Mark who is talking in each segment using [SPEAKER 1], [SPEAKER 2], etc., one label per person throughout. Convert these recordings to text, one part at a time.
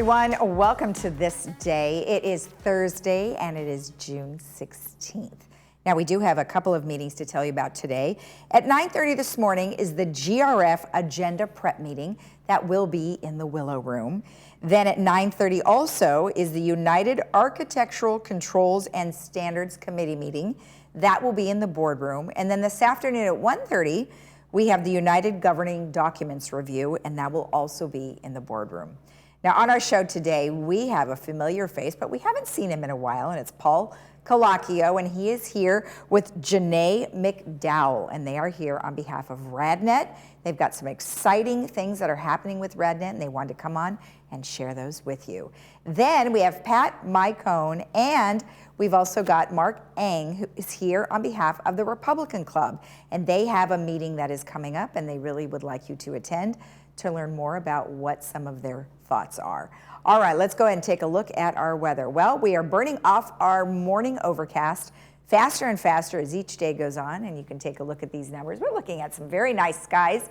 [SPEAKER 1] everyone. Welcome to This Day. It is Thursday and it is June 16th. Now, we do have a couple of meetings to tell you about today. At 9:30 this morning is the GRF Agenda Prep meeting that will be in the Willow Room. Then at 9:30 also is the United Architectural Controls and Standards Committee meeting. That will be in the boardroom. And then this afternoon at 1:30, we have the United Governing Documents Review, and that will also be in the boardroom. Now, on our show today, we have a familiar face, but we haven't seen him in a while, and it's Paul Calacchio, and he is here with Janae McDowell, and they are here on behalf of RadNet. They've got some exciting things that are happening with RadNet, and they wanted to come on and share those with you. Then we have Pat Mycone, and we've also got Mark Eng, who is here on behalf of the Republican Club, and they have a meeting that is coming up, and they really would like you to attend to learn more about what some of their thoughts are. All right, let's go ahead and take a look at our weather. Well, we are burning off our morning overcast faster and faster as each day goes on, and you can take a look at these numbers. We're looking at some very nice skies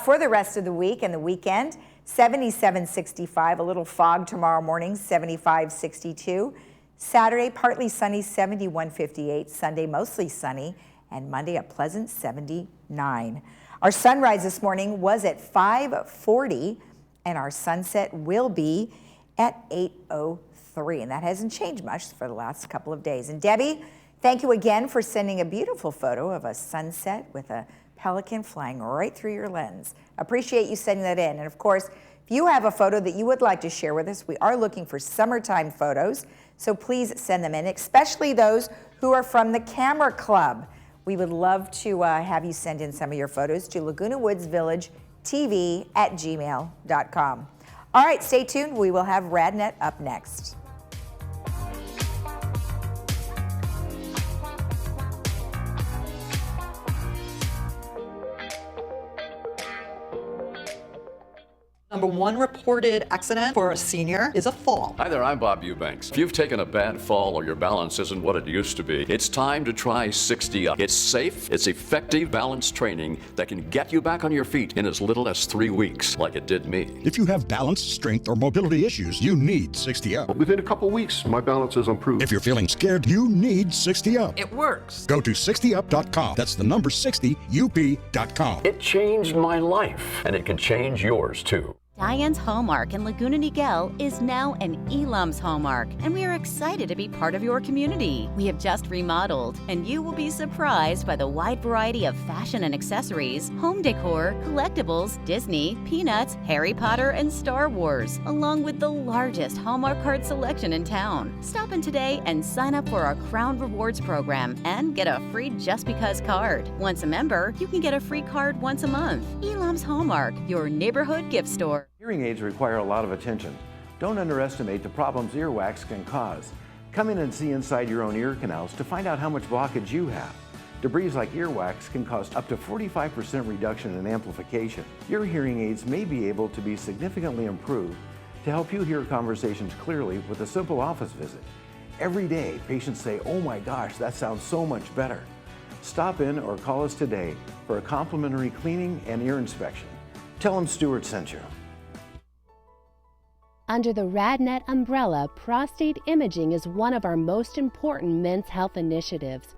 [SPEAKER 1] for the rest of the week and the weekend. 77, 65, a little fog tomorrow morning, 75, 62. Saturday, partly sunny, 71, 58. Sunday, mostly sunny, and Monday, a pleasant 79. Our sunrise this morning was at 5:40, and our sunset will be at 8:03, and that hasn't changed much for the last couple of days. And Debbie, thank you again for sending a beautiful photo of a sunset with a pelican flying right through your lens. Appreciate you sending that in. And of course, if you have a photo that you would like to share with us, we are looking for summertime photos, so please send them in, especially those who are from the Camera Club. We would love to have you send in some of your photos to Laguna Woods Village TV at gmail.com. All right, stay tuned. We will have RadNet up next.
[SPEAKER 2] Number one reported accident for a senior is a fall.
[SPEAKER 3] Hi there, I'm Bob Eubanks. If you've taken a bad fall or your balance isn't what it used to be, it's time to try 60 Up. It's safe, it's effective balance training that can get you back on your feet in as little as 3 weeks, like it did me.
[SPEAKER 4] If you have balance, strength, or mobility issues, you need 60 Up.
[SPEAKER 5] Within a couple weeks, my balance has improved.
[SPEAKER 4] If you're feeling scared, you need 60 Up.
[SPEAKER 6] It works.
[SPEAKER 4] Go to 60up.com. That's the number 60up.com.
[SPEAKER 3] It changed my life, and it can change yours too.
[SPEAKER 7] Diane's Hallmark in Laguna Niguel is now an Elam's Hallmark, and we are excited to be part of your community. We have just remodeled, and you will be surprised by the wide variety of fashion and accessories, home decor, collectibles, Disney, Peanuts, Harry Potter, and Star Wars, along with the largest Hallmark card selection in town. Stop in today and sign up for our Crown Rewards program and get a free Just Because card. Once a member, you can get a free card once a month. Elam's Hallmark, your neighborhood gift store.
[SPEAKER 8] Hearing aids require a lot of attention. Don't underestimate the problems earwax can cause. Come in and see inside your own ear canals to find out how much blockage you have. Debris like earwax can cause up to 45% reduction in amplification. Your hearing aids may be able to be significantly improved to help you hear conversations clearly with a simple office visit. Every day, patients say, "Oh my gosh, that sounds so much better." Stop in or call us today for a complimentary cleaning and ear inspection. Tell them Stuart sent you.
[SPEAKER 9] Under the RadNet umbrella, prostate imaging is one of our most important men's health initiatives.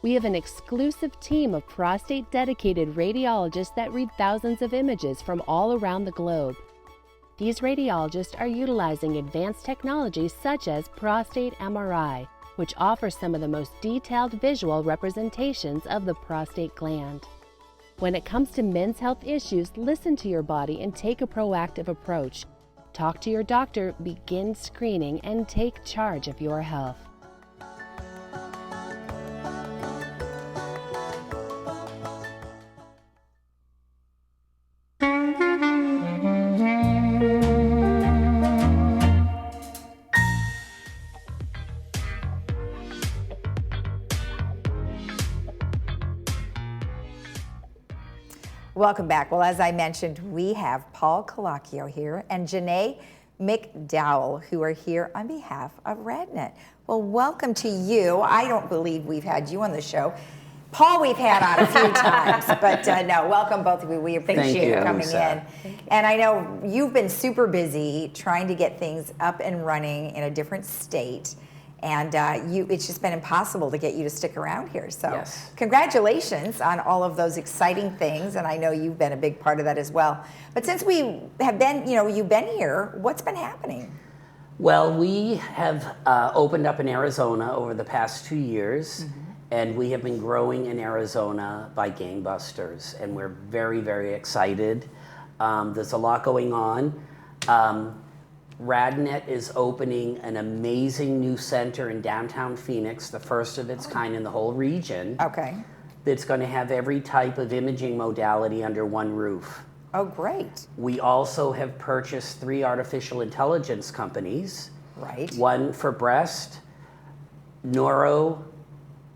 [SPEAKER 9] We have an exclusive team of prostate-dedicated radiologists that read thousands of images from all around the globe. These radiologists are utilizing advanced technologies such as prostate MRI, which offers some of the most detailed visual representations of the prostate gland. When it comes to men's health issues, listen to your body and take a proactive approach. Talk to your doctor, begin screening, and take charge of your health.
[SPEAKER 1] Welcome back. Well, as I mentioned, we have Paul Calacchio here and Janae McDowell, who are here on behalf of RadNet. Well, welcome to you. I don't believe we've had you on the show Paul we've had on a few times, but no, welcome both of you. We appreciate you coming in. And I know you've been super busy trying to get things up and running in a different state. And it's just been impossible to get you to stick around here. So congratulations on all of those exciting things. And I know you've been a big part of that as well. But since we have been, you've been here, what's been happening?
[SPEAKER 6] Well, we have opened up in Arizona over the past 2 years. And we have been growing in Arizona by gangbusters. And we're very, very excited. There's a lot going on. RadNet is opening an amazing new center in downtown Phoenix, the first of its kind in the whole region.
[SPEAKER 1] Okay.
[SPEAKER 6] That's going to have every type of imaging modality under one roof.
[SPEAKER 1] Oh, great.
[SPEAKER 6] We also have purchased 3 artificial intelligence companies.
[SPEAKER 1] Right.
[SPEAKER 6] One for breast, neuro,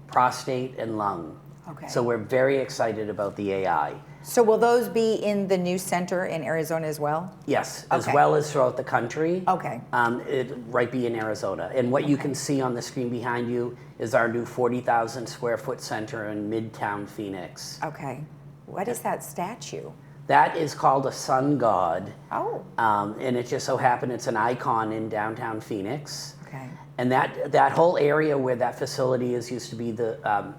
[SPEAKER 6] prostate, and lung.
[SPEAKER 1] Okay.
[SPEAKER 6] So we're very excited about the AI.
[SPEAKER 1] So will those be in the new center in Arizona as well?
[SPEAKER 6] Yes, as well as throughout the country.
[SPEAKER 1] Okay.
[SPEAKER 6] It right be in Arizona. And what you can see on the screen behind you is our new 40,000 square foot center in Midtown Phoenix.
[SPEAKER 1] Okay. What is that statue?
[SPEAKER 6] That is called a sun god.
[SPEAKER 1] Oh.
[SPEAKER 6] And it just so happened it's an icon in downtown Phoenix.
[SPEAKER 1] Okay.
[SPEAKER 6] And that whole area where that facility is used to be the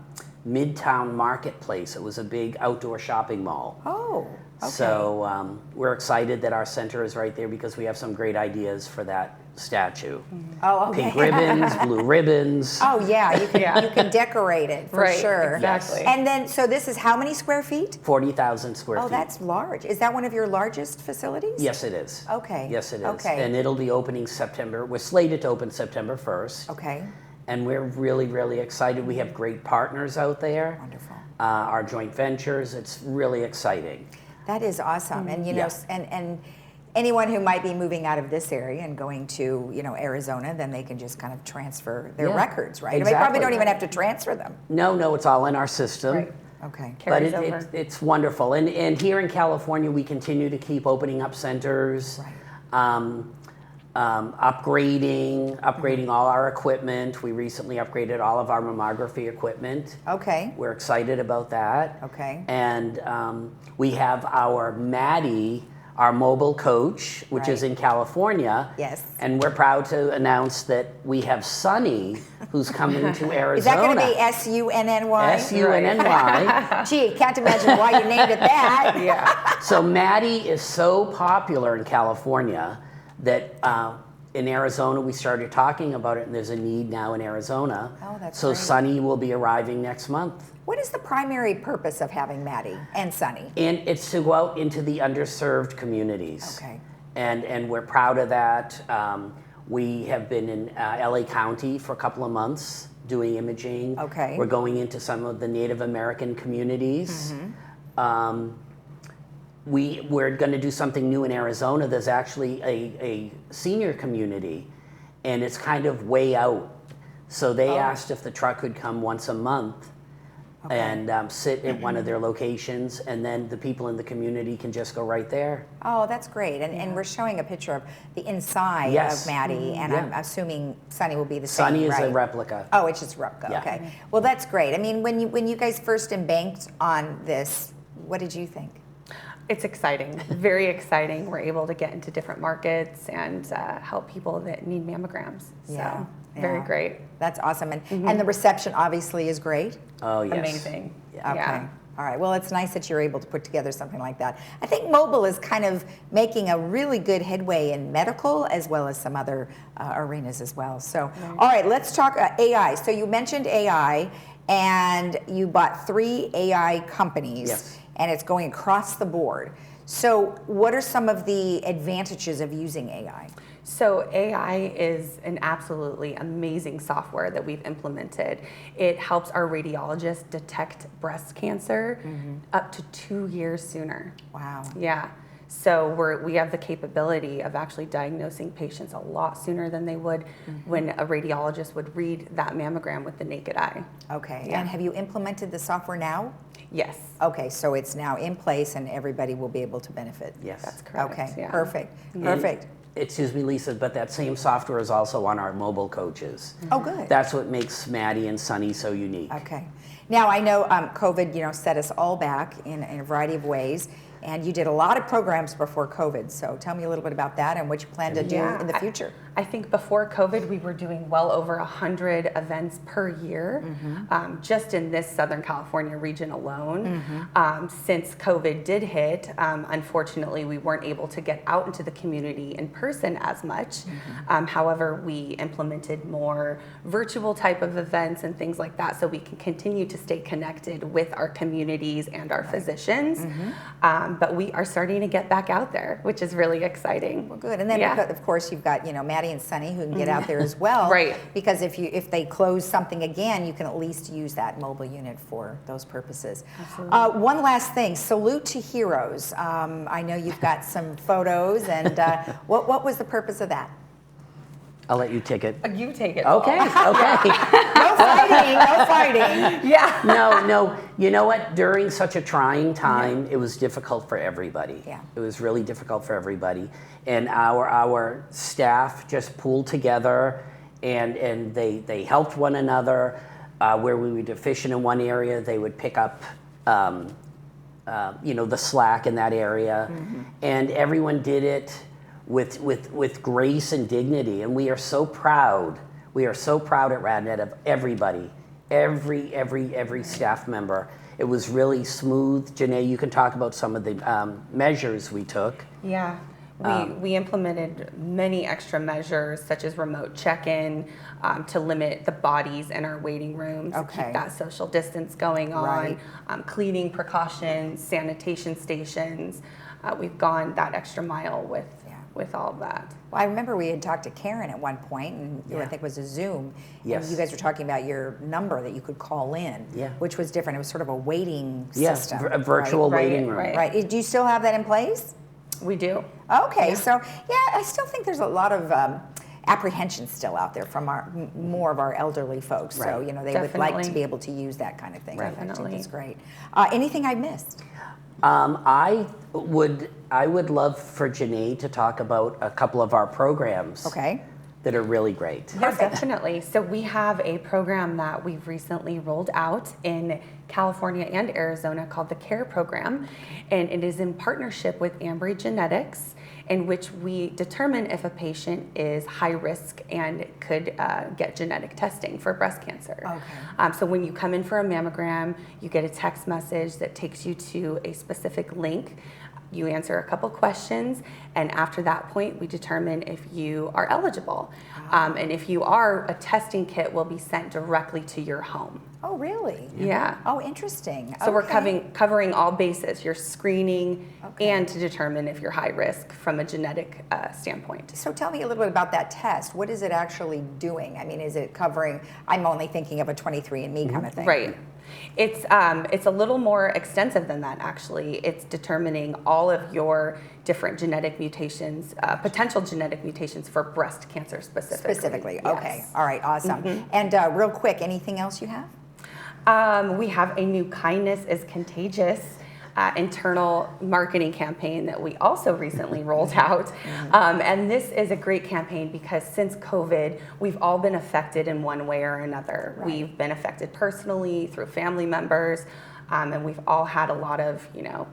[SPEAKER 6] Midtown Marketplace. It was a big outdoor shopping mall.
[SPEAKER 1] Oh, okay.
[SPEAKER 6] So we're excited that our center is right there because we have some great ideas for that statue.
[SPEAKER 1] Oh, okay.
[SPEAKER 6] Pink ribbons, blue ribbons.
[SPEAKER 1] Oh, yeah, you can decorate it for sure.
[SPEAKER 2] Exactly.
[SPEAKER 1] And then, so this is how many square feet?
[SPEAKER 6] 40,000 square feet.
[SPEAKER 1] Oh, that's large. Is that one of your largest facilities?
[SPEAKER 6] Yes, it is.
[SPEAKER 1] Okay.
[SPEAKER 6] Yes, it is.
[SPEAKER 1] Okay.
[SPEAKER 6] And it'll be opening September. We're slated to open September 1st.
[SPEAKER 1] Okay.
[SPEAKER 6] And we're really, really excited. We have great partners out there.
[SPEAKER 1] Wonderful.
[SPEAKER 6] Our joint ventures. It's really exciting.
[SPEAKER 1] That is awesome. And, and anyone who might be moving out of this area and going to, Arizona, then they can just kind of transfer their records, right?
[SPEAKER 6] Exactly.
[SPEAKER 1] They probably don't even have to transfer them.
[SPEAKER 6] No, it's all in our system.
[SPEAKER 2] Right.
[SPEAKER 1] Okay.
[SPEAKER 6] But it's wonderful. And here in California, we continue to keep opening up centers.
[SPEAKER 1] Right.
[SPEAKER 6] Upgrading all our equipment. We recently upgraded all of our mammography equipment.
[SPEAKER 1] Okay.
[SPEAKER 6] We're excited about that.
[SPEAKER 1] Okay.
[SPEAKER 6] And we have our Maddie, our mobile coach, which is in California.
[SPEAKER 1] Yes.
[SPEAKER 6] And we're proud to announce that we have Sunny, who's coming to Arizona.
[SPEAKER 1] Is that going to be S-U-N-N-Y?
[SPEAKER 6] S-U-N-N-Y.
[SPEAKER 1] Gee, can't imagine why you named it that.
[SPEAKER 2] Yeah.
[SPEAKER 6] So Maddie is so popular in California that in Arizona we started talking about it, and there's a need now in Arizona.
[SPEAKER 1] Oh, that's
[SPEAKER 6] so
[SPEAKER 1] great.
[SPEAKER 6] Sunny will be arriving next month.
[SPEAKER 1] What is the primary purpose of having Maddie and Sunny?
[SPEAKER 6] And it's to go out into the underserved communities.
[SPEAKER 1] Okay.
[SPEAKER 6] And we're proud of that. We have been in LA County for a couple of months doing imaging.
[SPEAKER 1] Okay.
[SPEAKER 6] We're going into some of the Native American communities. We're going to do something new in Arizona. There's actually a senior community, and it's kind of way out. So they asked if the truck could come once a month and sit at one of their locations, and then the people in the community can just go right there.
[SPEAKER 1] Oh, that's great. And we're showing a picture of the inside of Maddie, and I'm assuming Sunny will be the same,
[SPEAKER 6] Sunny is
[SPEAKER 1] right?
[SPEAKER 6] a replica.
[SPEAKER 1] Oh, it's just replica.
[SPEAKER 6] Yeah.
[SPEAKER 1] Okay. Well, that's great. I mean, when you guys first embanked on this, what did you think?
[SPEAKER 10] It's exciting, very exciting. We're able to get into different markets and help people that need mammograms. So very great.
[SPEAKER 1] That's awesome. And the reception obviously is great.
[SPEAKER 6] Oh, yes.
[SPEAKER 10] Amazing.
[SPEAKER 1] Okay. All right. Well, it's nice that you're able to put together something like that. I think mobile is kind of making a really good headway in medical as well as some other arenas as well. So, all right, let's talk AI. So you mentioned AI, and you bought 3 AI companies.
[SPEAKER 6] Yes.
[SPEAKER 1] And it's going across the board. So what are some of the advantages of using AI?
[SPEAKER 10] So AI is an absolutely amazing software that we've implemented. It helps our radiologists detect breast cancer up to 2 years sooner.
[SPEAKER 1] Wow.
[SPEAKER 10] Yeah. So we have the capability of actually diagnosing patients a lot sooner than they would when a radiologist would read that mammogram with the naked eye.
[SPEAKER 1] Okay.
[SPEAKER 10] Yeah.
[SPEAKER 1] And have you implemented the software now?
[SPEAKER 10] Yes.
[SPEAKER 1] Okay, so it's now in place and everybody will be able to benefit.
[SPEAKER 6] Yes.
[SPEAKER 10] That's correct.
[SPEAKER 1] Okay,
[SPEAKER 10] yeah.
[SPEAKER 1] perfect, perfect.
[SPEAKER 6] Excuse me, Lisa, but that same software is also on our mobile coaches.
[SPEAKER 1] Oh, good.
[SPEAKER 6] That's what makes Maddie and Sunny so unique.
[SPEAKER 1] Okay. Now, I know COVID, set us all back in a variety of ways, and you did a lot of programs before COVID. So tell me a little bit about that and what you plan to do in the future.
[SPEAKER 10] I think before COVID, we were doing well over 100 events per year, just in this Southern California region alone. Since COVID did hit, unfortunately, we weren't able to get out into the community in person as much. However, we implemented more virtual type of events and things like that, so we can continue to stay connected with our communities and our physicians. But we are starting to get back out there, which is really exciting.
[SPEAKER 1] Well, good. And then, of course, you've got, Maddie and Sunny who can get out there as well.
[SPEAKER 10] Right.
[SPEAKER 1] Because if they close something again, you can at least use that mobile unit for those purposes.
[SPEAKER 10] Absolutely.
[SPEAKER 1] One last thing, salute to heroes. I know you've got some photos, and what was the purpose of that?
[SPEAKER 6] I'll let you take it.
[SPEAKER 10] You take it.
[SPEAKER 6] Okay, okay.
[SPEAKER 1] No fighting.
[SPEAKER 10] Yeah.
[SPEAKER 6] No. You know what? During such a trying time, it was difficult for everybody.
[SPEAKER 1] Yeah.
[SPEAKER 6] It was really difficult for everybody. And our staff just pulled together and they helped one another. Where we were deficient in one area, they would pick up the slack in that area. And everyone did it with grace and dignity, and we are so proud. We are so proud at RadNet of everybody, every staff member. It was really smooth. Janae, you can talk about some of the measures we took.
[SPEAKER 10] Yeah. We implemented many extra measures, such as remote check-in, to limit the bodies in our waiting rooms, to keep that social distance going on, cleaning precautions, sanitation stations. We've gone that extra mile with all of that.
[SPEAKER 1] Well, I remember we had talked to Karen at one point, and I think it was a Zoom.
[SPEAKER 6] Yes.
[SPEAKER 1] And you guys were talking about your number that you could call in, which was different. It was sort of a waiting system.
[SPEAKER 6] Yes, a virtual waiting room.
[SPEAKER 1] Right. Do you still have that in place?
[SPEAKER 10] We do.
[SPEAKER 1] Okay, so I still think there's a lot of apprehension still out there from more of our elderly folks. So they would like to be able to use that kind of thing.
[SPEAKER 10] Definitely.
[SPEAKER 1] I think it's great. Anything I missed?
[SPEAKER 6] I would love for Janae to talk about a couple of our programs.
[SPEAKER 1] Okay.
[SPEAKER 6] That are really great.
[SPEAKER 10] Yes, definitely. So we have a program that we've recently rolled out in California and Arizona called the CARE program, and it is in partnership with Ambry Genetics, in which we determine if a patient is high risk and could get genetic testing for breast cancer. Okay. So when you come in for a mammogram, you get a text message that takes you to a specific link. You answer a couple questions, and after that point, we determine if you are eligible. And if you are, a testing kit will be sent directly to your home.
[SPEAKER 1] Oh, really?
[SPEAKER 10] Yeah.
[SPEAKER 1] Oh, interesting.
[SPEAKER 10] So we're covering all bases. You're screening and to determine if you're high risk from a genetic standpoint.
[SPEAKER 1] So tell me a little bit about that test. What is it actually doing? I mean, is it covering, I'm only thinking of a 23andMe kind of thing.
[SPEAKER 10] Right. It's a little more extensive than that, actually. It's determining all of your different genetic mutations, potential genetic mutations for breast cancer specifically.
[SPEAKER 1] Yes. Okay. All right. Awesome. And real quick, anything else you have?
[SPEAKER 10] We have a new Kindness is Contagious internal marketing campaign that we also recently rolled out. And this is a great campaign because since COVID, we've all been affected in one way or another. Right. We've been affected personally through family members, and we've all had a lot of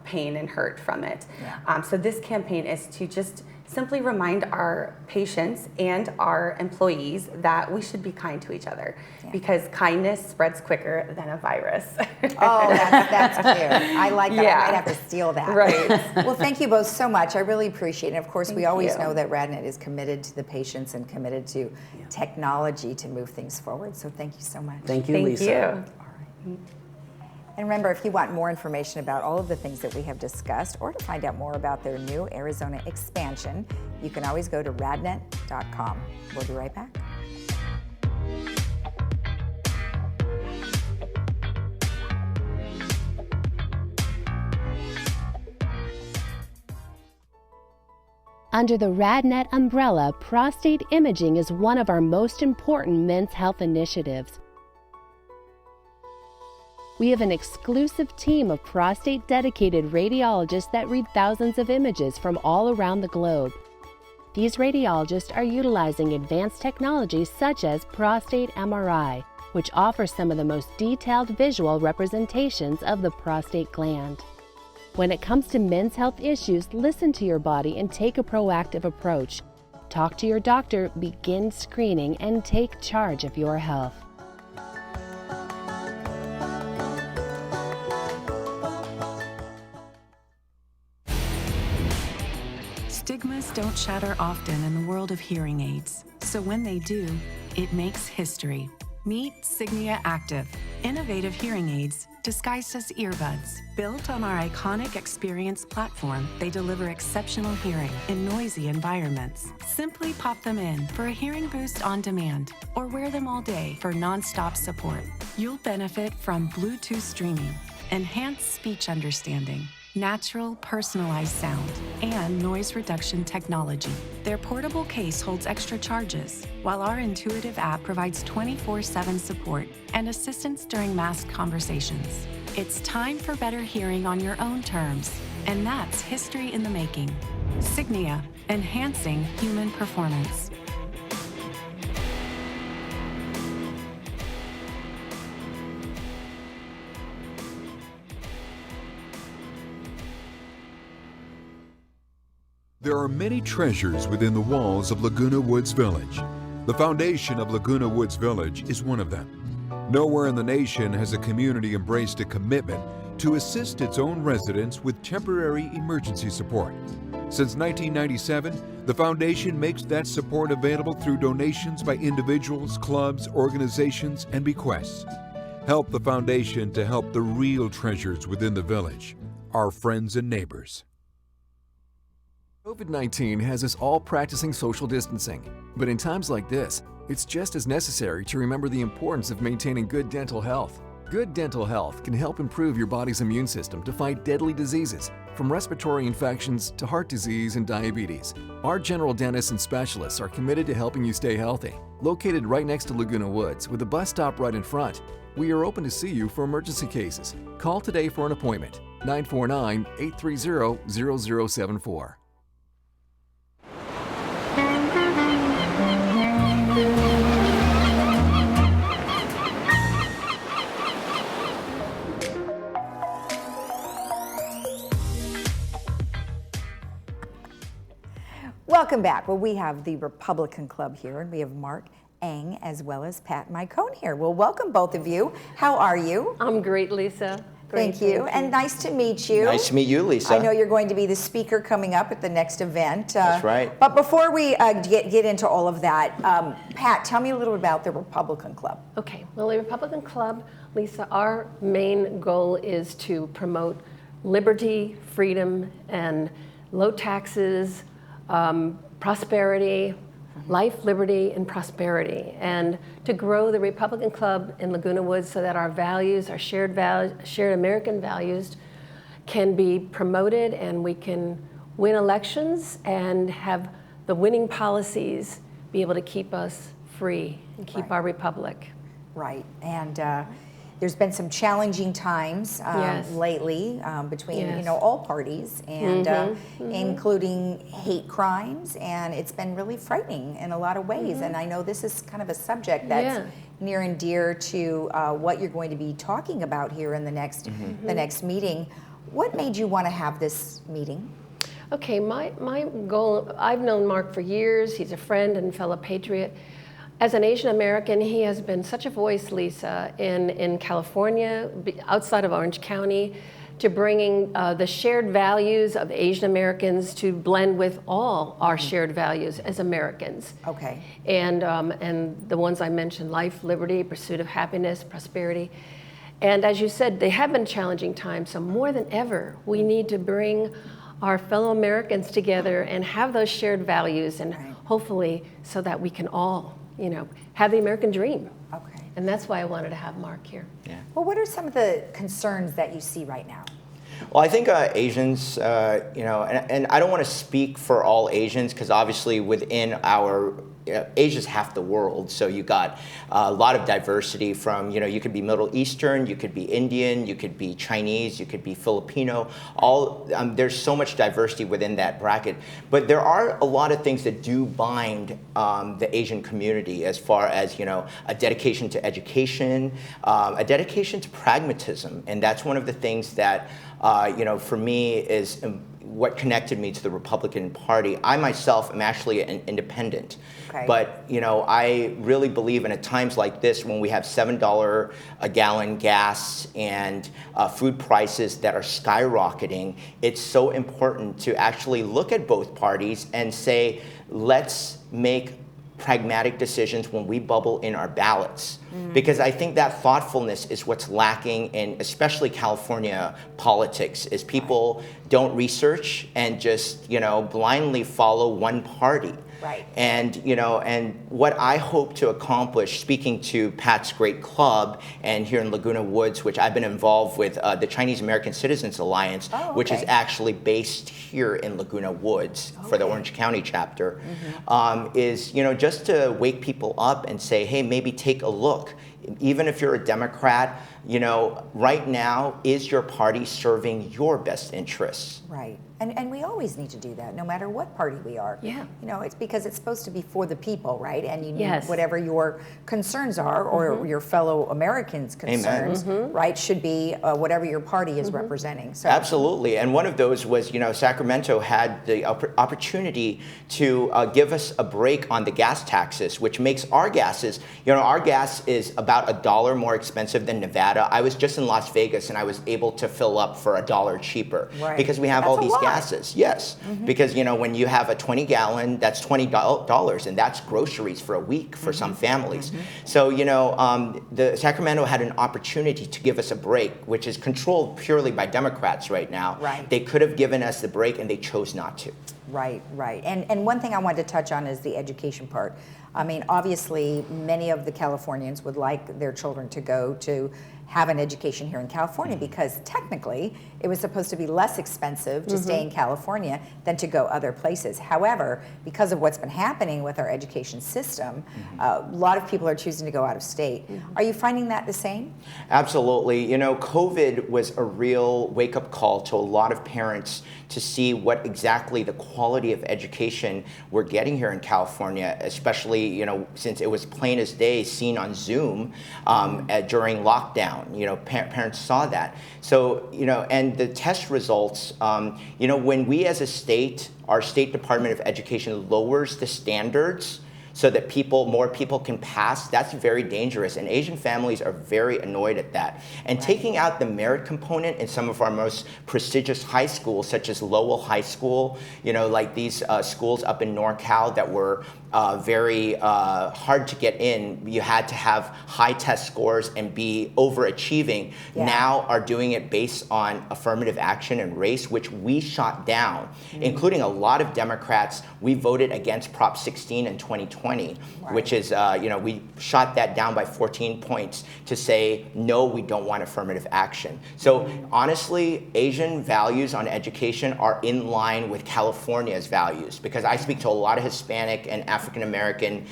[SPEAKER 10] pain and hurt from it. Yeah. So this campaign is to just simply remind our patients and our employees that we should be kind to each other because kindness spreads quicker than a virus.
[SPEAKER 1] Oh, that's cute. I like that. I might have to steal that.
[SPEAKER 10] Right.
[SPEAKER 1] Well, thank you both so much. I really appreciate it. And of course, we always know that RadNet is committed to the patients and committed to technology to move things forward. So thank you so much.
[SPEAKER 6] Thank you, Lisa.
[SPEAKER 10] Thank you.
[SPEAKER 1] All right. And remember, if you want more information about all of the things that we have discussed or to find out more about their new Arizona expansion, you can always go to radnet.com. We'll be right back.
[SPEAKER 9] Under the RadNet umbrella, prostate imaging is one of our most important men's health initiatives. We have an exclusive team of prostate-dedicated radiologists that read thousands of images from all around the globe. These radiologists are utilizing advanced technologies such as prostate MRI, which offers some of the most detailed visual representations of the prostate gland. When it comes to men's health issues, listen to your body and take a proactive approach. Talk to your doctor, begin screening, and take charge of your health.
[SPEAKER 11] Stigmas don't shatter often in the world of hearing aids, so when they do, it makes history. Meet Signia Active, innovative hearing aids disguised as earbuds. Built on our iconic Experience platform, they deliver exceptional hearing in noisy environments. Simply pop them in for a hearing boost on demand, or wear them all day for non-stop support. You'll benefit from Bluetooth streaming, enhanced speech understanding, natural, personalized sound, and noise reduction technology. Their portable case holds extra charges, while our intuitive app provides 24/7 support and assistance during masked conversations. It's time for better hearing on your own terms, and that's history in the making. Signia, enhancing human performance.
[SPEAKER 12] There are many treasures within the walls of Laguna Woods Village. The foundation of Laguna Woods Village is one of them. Nowhere in the nation has a community embraced a commitment to assist its own residents with temporary emergency support. Since 1997, the foundation makes that support available through donations by individuals, clubs, organizations, and bequests. Help the foundation to help the real treasures within the village, our friends and neighbors.
[SPEAKER 13] COVID-19 has us all practicing social distancing, but in times like this, it's just as necessary to remember the importance of maintaining good dental health. Good dental health can help improve your body's immune system to fight deadly diseases, from respiratory infections to heart disease and diabetes. Our general dentists and specialists are committed to helping you stay healthy. Located right next to Laguna Woods with a bus stop right in front, we are open to see you for emergency cases. Call today for an appointment, 949-830-0074.
[SPEAKER 1] Welcome back. Well, we have the Republican Club here, and we have Mark Eng as well as Pat Mycone here. Well, welcome both of you. How are you?
[SPEAKER 14] I'm great, Lisa. Great,
[SPEAKER 1] Thank you, and nice to meet you.
[SPEAKER 15] Nice to meet you, Lisa.
[SPEAKER 1] I know you're going to be the speaker coming up at the next event.
[SPEAKER 15] That's right.
[SPEAKER 1] But before we get into all of that, Pat, tell me a little bit about the Republican Club.
[SPEAKER 14] Okay, well, the Republican Club, Lisa, our main goal is to promote liberty, freedom, and low taxes, prosperity, life, liberty, and prosperity, and to grow the Republican Club in Laguna Woods so that our values, our shared American values, can be promoted and we can win elections and have the winning policies be able to keep us free and keep our republic.
[SPEAKER 1] Right, and there's been some challenging times lately between all parties, and including hate crimes, and it's been really frightening in a lot of ways. And I know this is kind of a subject that's near and dear to what you're going to be talking about here in the next meeting. What made you want to have this meeting?
[SPEAKER 14] Okay, my goal, I've known Mark for years. He's a friend and fellow patriot. As an Asian American, he has been such a voice, Lisa, in California, outside of Orange County, to bringing the shared values of Asian Americans to blend with all our shared values as Americans.
[SPEAKER 1] Okay.
[SPEAKER 14] And the ones I mentioned, life, liberty, pursuit of happiness, prosperity. And as you said, they have been challenging times, so more than ever, we need to bring our fellow Americans together and have those shared values, and hopefully so that we can all have the American dream.
[SPEAKER 1] Okay.
[SPEAKER 14] And that's why I wanted to have Mark here.
[SPEAKER 15] Yeah.
[SPEAKER 1] Well, what are some of the concerns that you see right now?
[SPEAKER 15] Well, I think Asians, and I don't want to speak for all Asians, because obviously within our Asia's half the world, so you got a lot of diversity from, you could be Middle Eastern, you could be Indian, you could be Chinese, you could be Filipino. There's so much diversity within that bracket. But there are a lot of things that do bind the Asian community, as far as, a dedication to education, a dedication to pragmatism. And that's one of the things that, for me is what connected me to the Republican Party. I myself am actually an independent. Okay. But, I really believe in at times like this, when we have $7 a gallon gas and food prices that are skyrocketing, it's so important to actually look at both parties and say, let's make pragmatic decisions when we bubble in our ballots. Because I think that thoughtfulness is what's lacking in especially California politics, is people don't research and just, blindly follow one party. Right. And, and what I hope to accomplish, speaking to Pat's great club, and here in Laguna Woods, which I've been involved with, the Chinese American Citizens Alliance, which is actually based here in Laguna Woods for the Orange County chapter, is, just to wake people up and say, hey, maybe take a look. Even if you're a Democrat, right now, is your party serving your best interests?
[SPEAKER 1] Right. And we always need to do that, no matter what party we are. Yeah. It's because it's supposed to be for the people, right? And you need whatever your concerns are, or your fellow Americans' concerns, right, should be whatever your party is representing. So.
[SPEAKER 15] Absolutely. And one of those was, Sacramento had the opportunity to give us a break on the gas taxes, which makes our gases, our gas is about $1 more expensive than Nevada. I was just in Las Vegas and I was able to fill up for $1 cheaper because we have all these gases. Yes, because when you have a 20 gallon, that's $20, and that's groceries for a week for some families. So the Sacramento had an opportunity to give us a break, which is controlled purely by Democrats right now. Right. They could have given us the break, and they chose not to.
[SPEAKER 1] Right, right. And one thing I wanted to touch on is the education part. I mean, obviously, many of the Californians would like their children to go to have an education here in California, because technically it was supposed to be less expensive to stay in California than to go other places. However, because of what's been happening with our education system, a lot of people are choosing to go out of state. Are you finding that the same?
[SPEAKER 15] Absolutely. COVID was a real wake-up call to a lot of parents to see what exactly the quality of education we're getting here in California, especially, since it was plain as day seen on Zoom during lockdown. Parents saw that. So, and the test results, when we as a state, our State Department of Education lowers the standards so that more people can pass, that's very dangerous. And Asian families are very annoyed at that. And taking out the merit component in some of our most prestigious high schools, such as Lowell High School, like these schools up in NorCal that were very hard to get in. You had to have high test scores and be overachieving. Now are doing it based on affirmative action and race, which we shot down, including a lot of Democrats. We voted against Prop 16 in 2020, which is, we shot that down by 14 points to say, no, we don't want affirmative action. So honestly, Asian values on education are in line with California's values, because I speak to a lot of Hispanic and African American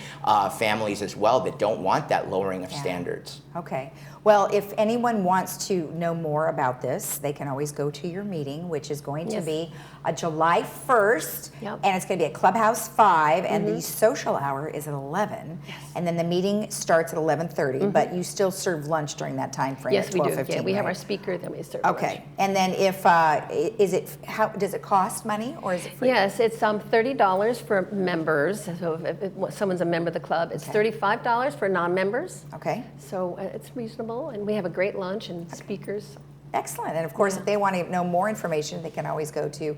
[SPEAKER 15] families as well that don't want that lowering of standards.
[SPEAKER 1] Okay. Well, if anyone wants to know more about this, they can always go to your meeting, which is going to be July 1st, and it's going to be at Clubhouse 5, and the social hour is at 11, and then the meeting starts at 11:30, but you still serve lunch during that time frame at 12:15.
[SPEAKER 14] Yes, we do. Yeah, we have our speaker, then we serve lunch.
[SPEAKER 1] And then if, does it cost money, or is it free?
[SPEAKER 14] Yes, it's $30 for members. So if someone's a member of the club, it's $35 for non-members.
[SPEAKER 1] Okay.
[SPEAKER 14] So it's reasonable, and we have a great lunch and speakers.
[SPEAKER 1] Excellent. And of course, if they want to know more information, they can always go to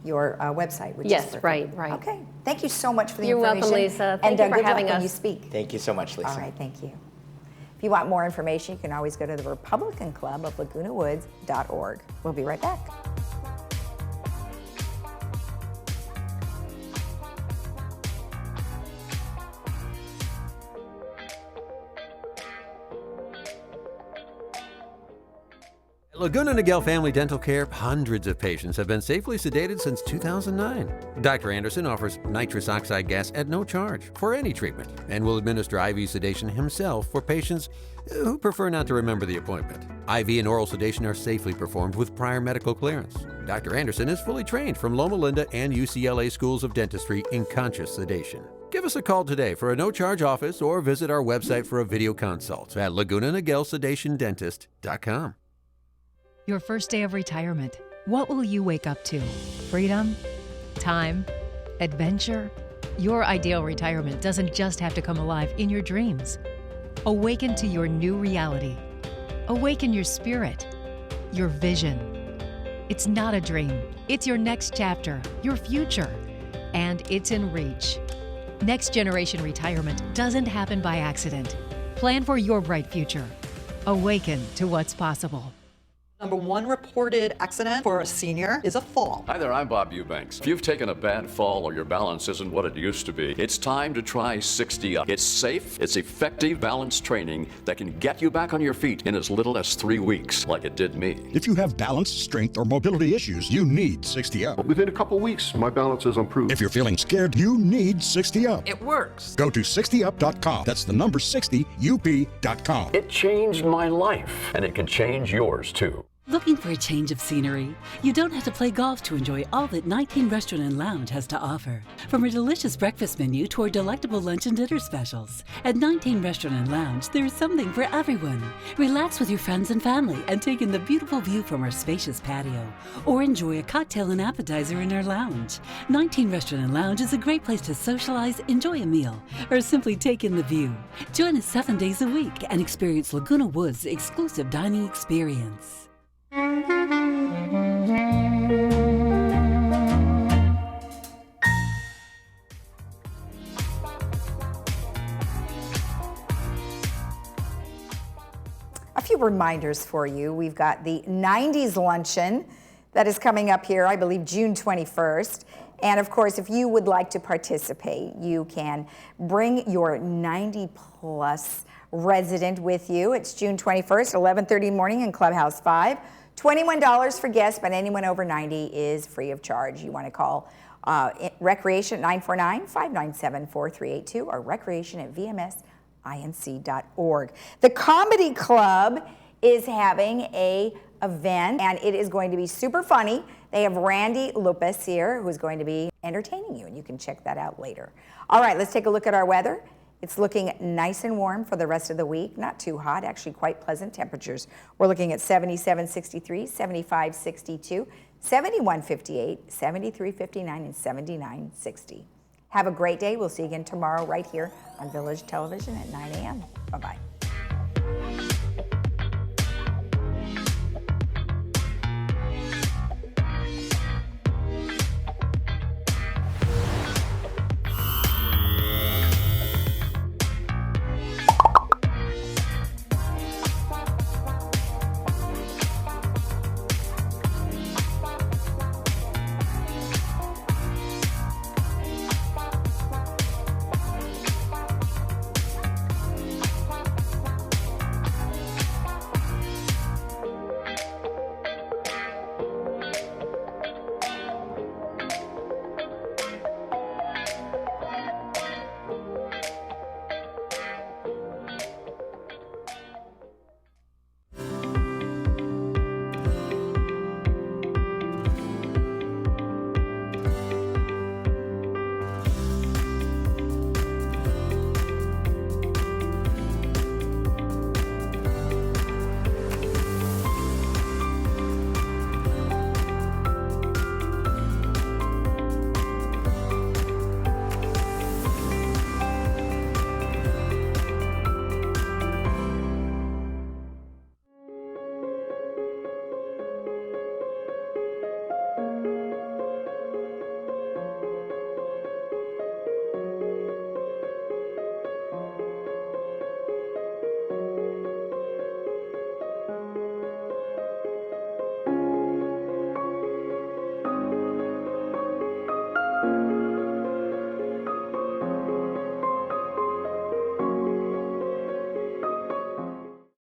[SPEAKER 1] your website, which is perfect.
[SPEAKER 14] Right.
[SPEAKER 1] Okay. Thank you so much for the
[SPEAKER 14] You're
[SPEAKER 1] information.
[SPEAKER 14] welcome, Lisa. Thank you for having us.
[SPEAKER 1] When you speak.
[SPEAKER 15] Thank you so much, Lisa.
[SPEAKER 1] All right, thank you. If you want more information, you can always go to the Republican Club of LagunaWoods.org. We'll be right back.
[SPEAKER 16] Laguna Niguel Family Dental Care, hundreds of patients have been safely sedated since 2009. Dr. Anderson offers nitrous oxide gas at no charge for any treatment and will administer IV sedation himself for patients who prefer not to remember the appointment. IV and oral sedation are safely performed with prior medical clearance. Dr. Anderson is fully trained from Loma Linda and UCLA Schools of Dentistry in conscious sedation. Give us a call today for a no-charge office or visit our website for a video consult at lagunaniguelsedationdentist.com.
[SPEAKER 17] Your first day of retirement. What will you wake up to? Freedom? Time? Adventure? Your ideal retirement doesn't just have to come alive in your dreams. Awaken to your new reality. Awaken your spirit, your vision. It's not a dream. It's your next chapter, your future, and it's in reach. Next generation retirement doesn't happen by accident. Plan for your bright future. Awaken to what's possible.
[SPEAKER 2] Number one reported accident for a senior is a fall.
[SPEAKER 3] Hi there, I'm Bob Eubanks. If you've taken a bad fall or your balance isn't what it used to be, it's time to try 60 Up. It's safe, it's effective balance training that can get you back on your feet in as little as 3 weeks, like it did me.
[SPEAKER 4] If you have balance, strength, or mobility issues, you need 60 Up.
[SPEAKER 5] Within a couple weeks, my balance has improved.
[SPEAKER 4] If you're feeling scared, you need 60 Up.
[SPEAKER 18] It works.
[SPEAKER 4] Go to 60up.com. That's the number 60up.com.
[SPEAKER 3] It changed my life, and it can change yours too.
[SPEAKER 19] Looking for a change of scenery? You don't have to play golf to enjoy all that 19 Restaurant and Lounge has to offer. From a delicious breakfast menu to our delectable lunch and dinner specials. At 19 Restaurant and Lounge, there is something for everyone. Relax with your friends and family and take in the beautiful view from our spacious patio. Or enjoy a cocktail and appetizer in our lounge. 19 Restaurant and Lounge is a great place to socialize, enjoy a meal, or simply take in the view. Join us 7 days a week and experience Laguna Woods' exclusive dining experience.
[SPEAKER 1] A few reminders for you. We've got the 90s luncheon that is coming up here, I believe June 21st. And of course, if you would like to participate, you can bring your 90 plus resident with you. It's June 21st, 11:30 morning in Clubhouse 5. $21 for guests, but anyone over 90 is free of charge. You want to call Recreation at 949-597-4382 or recreation@vmsinc.org. The Comedy Club is having a event, and it is going to be super funny. They have Randy Lupus here, who's going to be entertaining you, and you can check that out later. All right, let's take a look at our weather. It's looking nice and warm for the rest of the week. Not too hot, actually quite pleasant temperatures. We're looking at 77-63, 75-62, 71-58, 73-59, and 79-60. Have a great day. We'll see you again tomorrow right here on Village Television at 9 a.m. Bye-bye.